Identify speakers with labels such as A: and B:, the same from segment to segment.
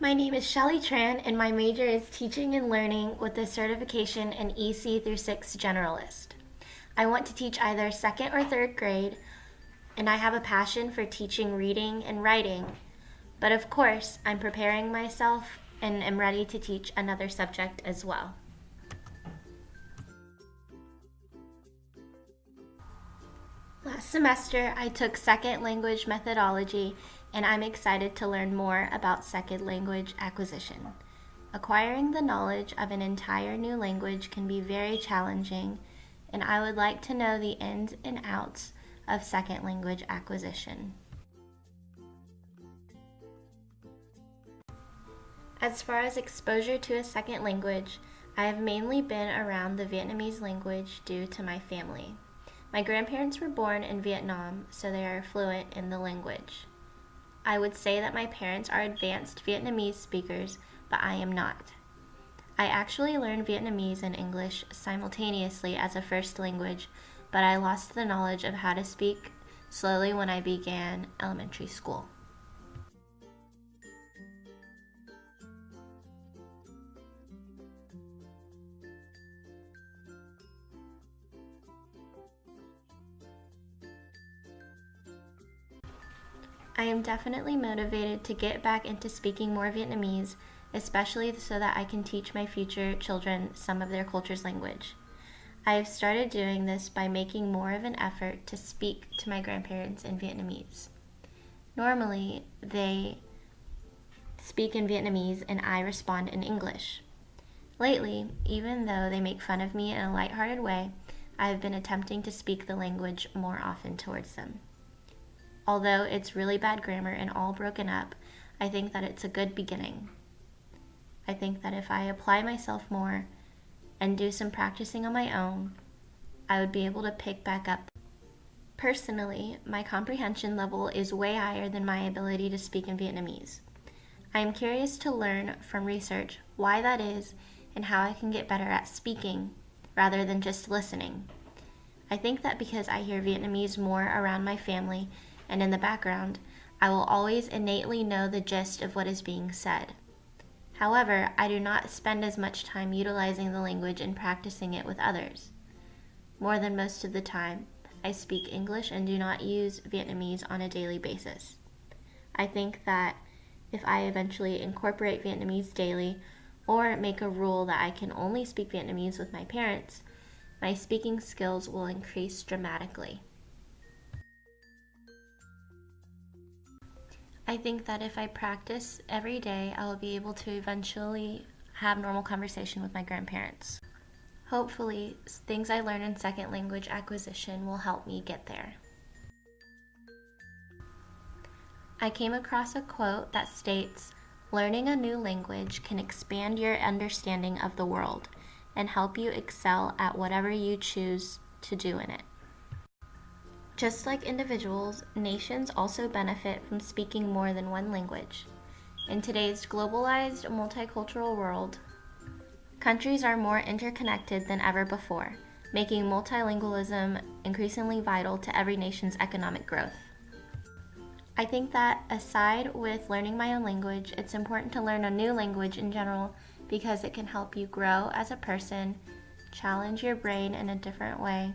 A: My name is Shelly Tran, and my major is Teaching and Learning with a certification in EC through 6 Generalist. I want to teach either second or third grade, and I have a passion for teaching reading and writing. But of course, I'm preparing myself and am ready to teach another subject as well. Last semester, I took second language methodology, and I'm excited to learn more about second language acquisition. Acquiring the knowledge of an entire new language can be very challenging, and I would like to know the ins and outs of second language acquisition. As far as exposure to a second language, I have mainly been around the Vietnamese language due to my family. My grandparents were born in Vietnam, so they are fluent in the language. I would say that my parents are advanced Vietnamese speakers, but I am not. I actually learned Vietnamese and English simultaneously as a first language, but I lost the knowledge of how to speak slowly when I began elementary school. I am definitely motivated to get back into speaking more Vietnamese, especially so that I can teach my future children some of their culture's language. I have started doing this by making more of an effort to speak to my grandparents in Vietnamese. Normally, they speak in Vietnamese and I respond in English. Lately, even though they make fun of me in a lighthearted way, I have been attempting to speak the language more often towards them. Although it's really bad grammar and all broken up, I think that it's a good beginning. I think that if I apply myself more and do some practicing on my own, I would be able to pick back up. Personally, my comprehension level is way higher than my ability to speak in Vietnamese. I am curious to learn from research why that is and how I can get better at speaking rather than just listening. I think that because I hear Vietnamese more around my family and in the background, I will always innately know the gist of what is being said. However, I do not spend as much time utilizing the language and practicing it with others. More than most of the time, I speak English and do not use Vietnamese on a daily basis. I think that if I eventually incorporate Vietnamese daily or make a rule that I can only speak Vietnamese with my parents, my speaking skills will increase dramatically. I think that if I practice every day, I will be able to eventually have normal conversation with my grandparents. Hopefully, things I learn in second language acquisition will help me get there. I came across a quote that states, "Learning a new language can expand your understanding of the world and help you excel at whatever you choose to do in it." Just like individuals, nations also benefit from speaking more than one language. In today's globalized, multicultural world, countries are more interconnected than ever before, making multilingualism increasingly vital to every nation's economic growth. I think that aside with learning my own language, it's important to learn a new language in general because it can help you grow as a person, challenge your brain in a different way,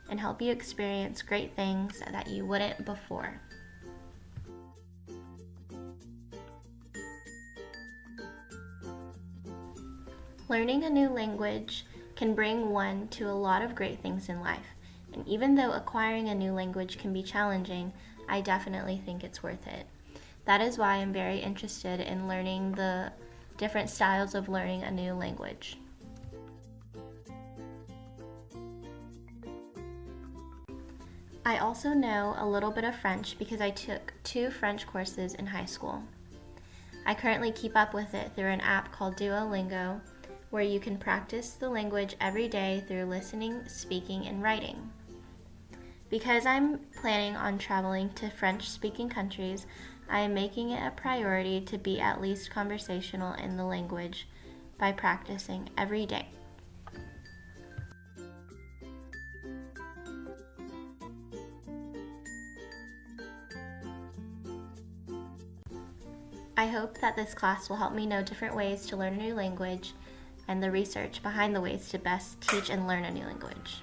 A: and help you experience great things that you wouldn't before. Learning a new language can bring one to a lot of great things in life, and even though acquiring a new language can be challenging, I definitely think it's worth it. That is why I'm very interested in learning the different styles of learning a new language. I also know a little bit of French because I took 2 French courses in high school. I currently keep up with it through an app called Duolingo, where you can practice the language every day through listening, speaking, and writing. Because I'm planning on traveling to French-speaking countries, I am making it a priority to be at least conversational in the language by practicing every day. I hope that this class will help me know different ways to learn a new language and the research behind the ways to best teach and learn a new language.